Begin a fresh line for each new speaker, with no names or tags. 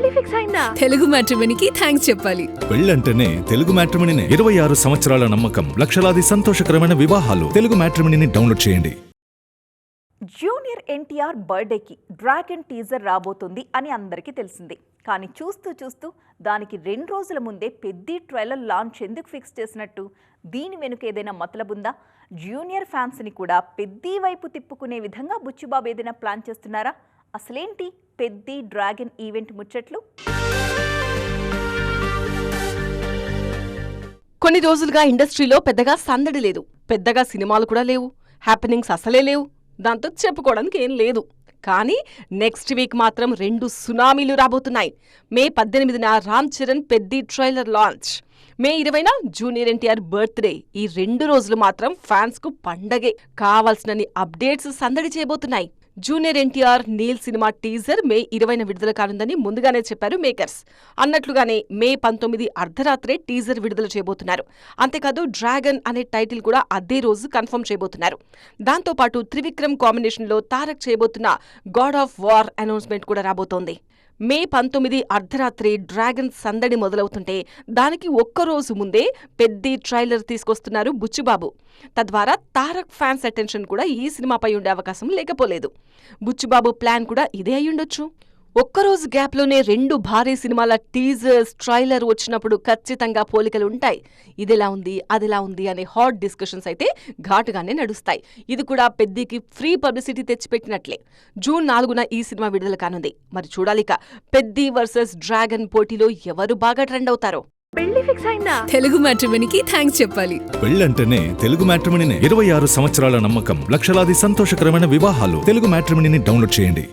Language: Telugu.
పెళ్లి ఫిక్స్ అయిందా? తెలుగు మ్యాట్రిమోనీకి థ్యాంక్స్ చెప్పాలి.
పెళ్ళంటేనే తెలుగు మ్యాట్రిమోనీనే. 26 సంవత్సరాల నమ్మకం, లక్షలాది సంతోషకరమైన వివాహాలు. తెలుగు మ్యాట్రిమోనీని డౌన్లోడ్ చేయండి.
జూనియర్ ఎన్టీఆర్ బర్త్డేకి డ్రాగన్ టీజర్ రాబోతుంది అని అందరికీ తెలిసింది. కానీ చూస్తూ చూస్తూ దానికి 2 రోజుల ముందే పెద్ద ట్రైలర్ లాంచ్ ఎందుకు ఫిక్స్ చేసినట్టు? దీని వెనుక ఏదైనా మతలబుందా? జూనియర్ ఫ్యాన్స్ని కూడా పెద్ద వైపు తిప్పుకునే విధంగా బుచ్చిబాబు ఏదైనా ప్లాన్ చేస్తున్నారా? అసలేంటి పెద్ద డ్రాగన్ ఈవెంట్ ముచ్చట్లు?
కొన్ని రోజులుగా ఇండస్ట్రీలో పెద్దగా సందడి లేదు, పెద్దగా సినిమాలు కూడా లేవు, హ్యాపెనింగ్స్ అసలే లేవు. దాంతో చెప్పుకోవడానికి ఏం లేదు. కానీ నెక్స్ట్ వీక్ మాత్రం 2 సునామీలు రాబోతున్నాయి. మే 18న రామ్ చరణ్ పెద్ద ట్రైలర్ లాంచ్, మే 20న జూనియర్ ఎన్టీఆర్ బర్త్డే. ఈ 2 రోజులు మాత్రం ఫ్యాన్స్ కు పండగే. కావాల్సినన్ని అప్డేట్స్ సందడి చేయబోతున్నాయి. జూనియర్ ఎన్టీఆర్ నీల్ సినిమా టీజర్ మే 20న విడుదల కానుందని ముందుగానే చెప్పారు మేకర్స్. అన్నట్లుగానే మే 19 అర్ధరాత్రే టీజర్ విడుదల చేయబోతున్నారు. అంతేకాదు డ్రాగన్ అనే టైటిల్ కూడా అదే రోజు కన్ఫర్మ్ చేయబోతున్నారు. దాంతోపాటు త్రివిక్రమ్ కాంబినేషన్లో తారక్ చేయబోతున్న గాడ్ ఆఫ్ వార్ అనౌన్స్మెంట్ కూడా రాబోతోంది. మే 19 అర్ధరాత్రి డ్రాగన్ సందడి మొదలవుతుంటే దానికి ఒక్కరోజు ముందే పెద్ద ట్రైలర్ తీసుకొస్తున్నారు బుచ్చిబాబు. తద్వారా తారక్ ఫ్యాన్స్ అటెన్షన్ కూడా ఈ సినిమాపై ఉండే అవకాశం లేకపోలేదు. బుచ్చిబాబు ప్లాన్ కూడా ఇదే అయ్యుండొచ్చు. ఒక్కరోజు గ్యాప్లోనే 2 భారీ సినిమాల టీజర్స్, ట్రైలర్ వచ్చినప్పుడు ఖచ్చితంగా పోలికలుంటాయి. ఇదిలా ఉంది, అదిలా ఉంది అనే హాట్ డిస్కషన్స్ అయితే ఘాటుగానే నడుస్తాయి. ఇది కూడా పెద్దికి ఫ్రీ పబ్లిసిటీ తెచ్చిపెట్టినట్లే. జూన్ 4న ఈ సినిమా విడుదల కానుంది. మరి చూడాలిక పెద్ది వర్సెస్ డ్రాగన్ పోటీలో ఎవరు బాగా ట్రెండ్ అవుతారో.
పెళ్లి ఫిక్స్ అయిందా? తెలుగు మ్యాట్రిమోనీకి థ్యాంక్స్ చెప్పాలి.
పెళ్ళంటేనే తెలుగు మ్యాట్రిమోనీనే. 26 సంవత్సరాల నమ్మకం, లక్షలాది సంతోషకరమైన వివాహాలు. తెలుగు మ్యాట్రిమోనీని డౌన్లోడ్ చేయండి.